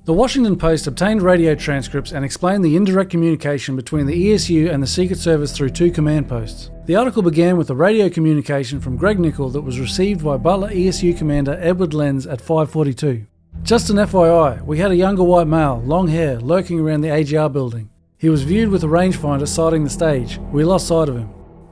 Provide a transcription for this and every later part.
The Washington Post obtained radio transcripts and explained the indirect communication between the ESU and the Secret Service through 2 command posts. The article began with a radio communication from Greg Nichol that was received by Butler ESU Commander Edward Lenz at 5:42. Just an FYI, we had a younger white male, long hair, lurking around the AGR building. He was viewed with a rangefinder sighting the stage. We lost sight of him.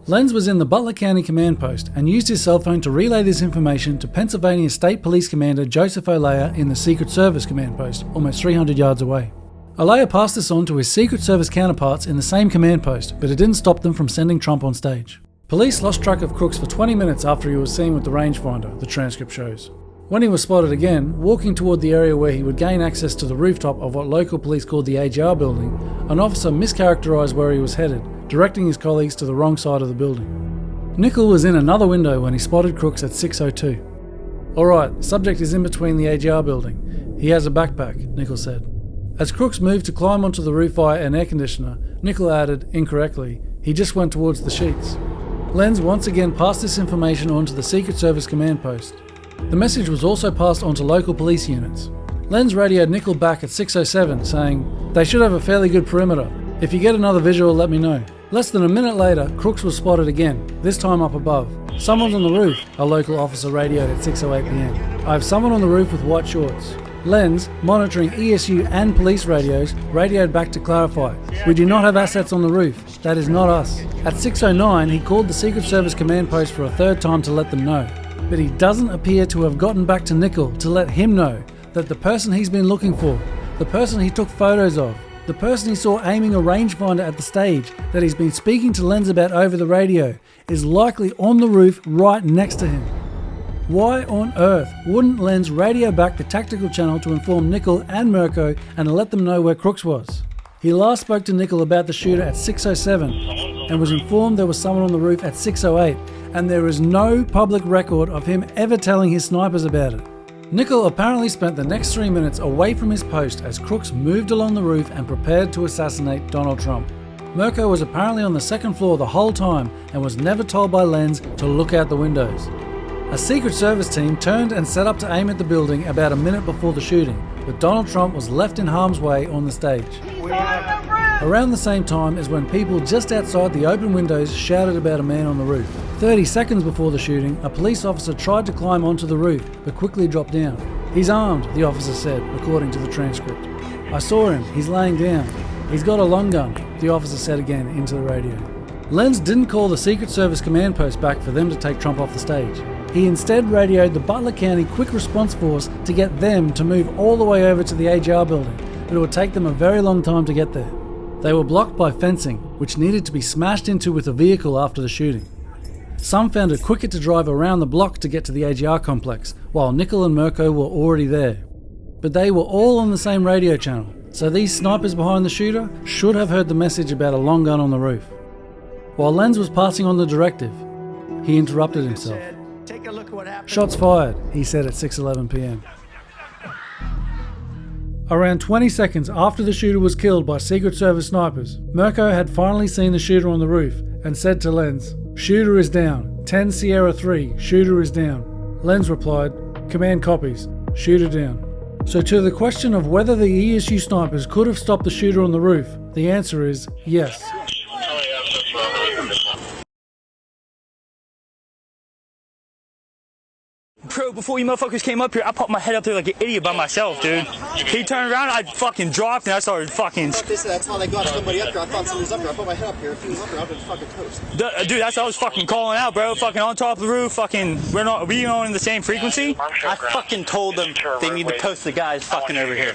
Lenz was in the Butler County Command Post and used his cell phone to relay this information to Pennsylvania State Police Commander Joseph Olea in the Secret Service Command Post, almost 300 yards away. Olea passed this on to his Secret Service counterparts in the same command post, but it didn't stop them from sending Trump on stage. Police lost track of Crooks for 20 minutes after he was seen with the rangefinder, the transcript shows. When he was spotted again, walking toward the area where he would gain access to the rooftop of what local police called the AGR building, an officer mischaracterized where he was headed, directing his colleagues to the wrong side of the building. Nichol was in another window when he spotted Crooks at 6:02. "Alright, subject is in between the AGR building. He has a backpack," Nichol said. As Crooks moved to climb onto the roof via an air conditioner, Nichol added, incorrectly, "He just went towards the sheets." Lenz once again passed this information on to the Secret Service command post. The message was also passed on to local police units. Lenz radioed Nichol back at 6:07 saying, "They should have a fairly good perimeter. If you get another visual, let me know." Less than a minute later, Crooks was spotted again, this time up above. "Someone's on the roof," a local officer radioed at 6:08 p.m. "I have someone on the roof with white shorts." Lenz, monitoring ESU and police radios, radioed back to clarify, "We do not have assets on the roof. That is not us." At 6:09, he called the Secret Service command post for a third time to let them know. But he doesn't appear to have gotten back to Nichol to let him know that the person he's been looking for, the person he took photos of, the person he saw aiming a rangefinder at the stage that he's been speaking to Lenz about over the radio, is likely on the roof right next to him. Why on earth wouldn't Lenz radio back the tactical channel to inform Nichol and Mirko and let them know where Crooks was? He last spoke to Nichol about the shooter at 6:07 and was informed there was someone on the roof at 6:08, and there is no public record of him ever telling his snipers about it. Nichol apparently spent the next 3 minutes away from his post as Crooks moved along the roof and prepared to assassinate Donald Trump. Mirko was apparently on the second floor the whole time and was never told by Lenz to look out the windows. A Secret Service team turned and set up to aim at the building about a minute before the shooting, but Donald Trump was left in harm's way on the stage. Around the same time is when people just outside the open windows shouted about a man on the roof. 30 seconds before the shooting, a police officer tried to climb onto the roof, but quickly dropped down. "He's armed," the officer said, according to the transcript. "I saw him, he's laying down. He's got a long gun," the officer said again into the radio. Lenz didn't call the Secret Service command post back for them to take Trump off the stage. He instead radioed the Butler County Quick Response Force to get them to move all the way over to the AGR building, but it would take them a very long time to get there. They were blocked by fencing, which needed to be smashed into with a vehicle after the shooting. Some found it quicker to drive around the block to get to the AGR complex, while Nichol and Mirko were already there. But they were all on the same radio channel, so these snipers behind the shooter should have heard the message about a long gun on the roof. While Lenz was passing on the directive, he interrupted himself. Take a look at what happened. "Shots fired," he said at 6:11 p.m. Around 20 seconds after the shooter was killed by Secret Service snipers, Mirko had finally seen the shooter on the roof and said to Lenz, "Shooter is down. 10 Sierra 3, shooter is down." Lenz replied, "Command copies. Shooter down." So to the question of whether the ESU snipers could have stopped the shooter on the roof, the answer is yes. Bro, before you motherfuckers came up here, I popped my head up there like an idiot by myself, dude. He turned around, I fucking dropped, and I started fucking... That's how they got somebody up here. I thought somebody was up here. I put my head up here. If he was up here, I'd been fucking toast. Dude, that's what I was fucking calling out, bro. Fucking on top of the roof, fucking... Are we on the same frequency? I fucking told them they need to post the guys fucking over here.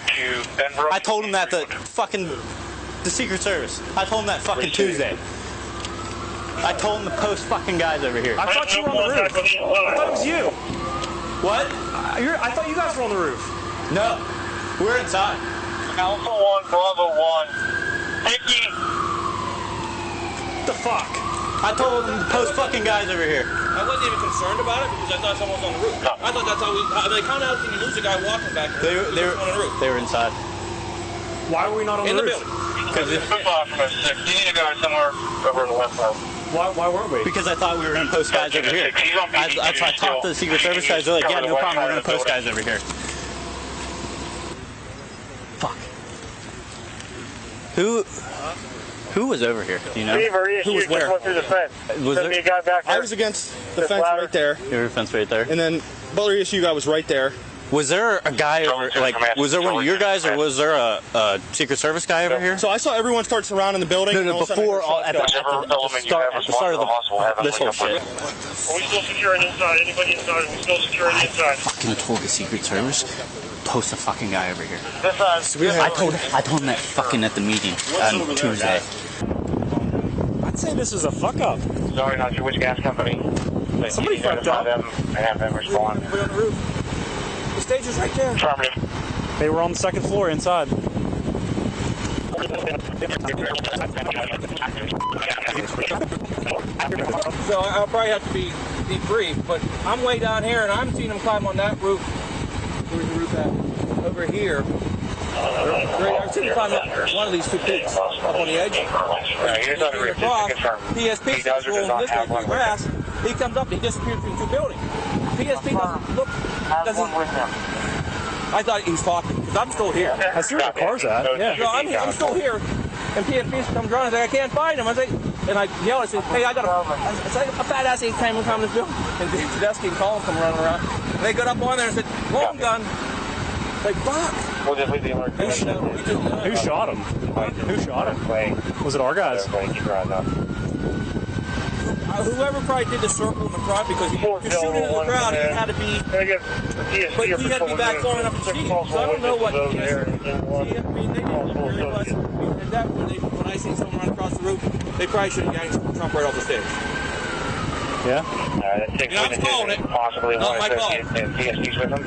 I told them that the Secret Service. I told them that fucking Tuesday. I told them to post fucking guys over here. I thought you were on the roof. I thought it was you. What? I thought you guys were on the roof. No. We're inside. Alpha 1, Bravo 1. Hickey. The fuck? I told them to post fucking guys over here. I wasn't even concerned about it because I thought someone was on the roof. No. I thought that's how how can you lose a guy walking back there? They were on the roof. They were inside. Why were we not on In the the roof? building. Because it's football from a stick. You need to go somewhere over the left side. Why weren't we? Because I thought we were going to post guys over here. That's why I talked to the Secret Service guys. They're like, yeah, no problem, we're going to post guys over here. Fuck. Who was over here? Do you know? Who was where? Was there? I was against the fence right there. Your fence right there. And then Butler ESU guy was right there. Was there a guy over, like, was there one of your guys, or was there a Secret Service guy over here? So I saw everyone start surrounding the building. No, before, at the start of this whole shit. Are we still securing inside? Anybody inside? Are we still securing inside? I fucking told the Secret Service, post a fucking guy over here. This side. I told him that fucking at the meeting on Tuesday. I'd say this is a fuck up. Sorry, not sure which gas company. Somebody fucked up. Them and have them respond. Put it on the roof. The stage is right there. Affirmative. They were on the second floor inside. So I'll probably have to be brief, but I'm way down here and I'm seeing them climb on that roof. Where's the roof at? Over here. I've seen them climb up one of these two peaks up on the edge. Here's on the roof, just to confirm. PSP He does or does rolling not this way have through one the with grass. He comes up and he disappears between two buildings. PSP doesn't look. Has one with him. I thought he was talking because I'm still here. I see where the car's at. Yeah. No, I'm still here. And PSP comes around and I can't find him. I say, and I yell, I say, hey, I got a fat ass ain't coming from this building. And Dave Tedeschi and Colin come running around. And they got up on there and said, long gun. Like, fuck. We'll just leave the alert. Who shot him? Who shot him? Was it our guys? Keep your eyes out. Whoever probably did the circle in the front because he was shooting in the crowd, he had to be. But he had to be back far enough to see. So I don't know what he has. I mean, they didn't really much. And that, when I see someone run across the roof, they probably should have yanked Trump right off the stage. Yeah. That's 6 I'm calling it. Possibly Not my call. PSP's with him.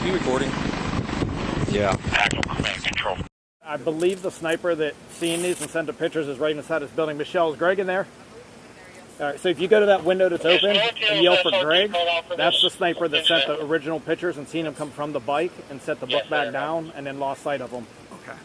You recording? Yeah. Actual command control. I believe the sniper that seen these and sent the pictures is right inside this building. Michelle, is Greg in there? All right, so if you go to that window that's open and yell for Greg, that's the sniper that sent the original pictures and seen him come from the bike and set the book back down and then lost sight of him. Okay.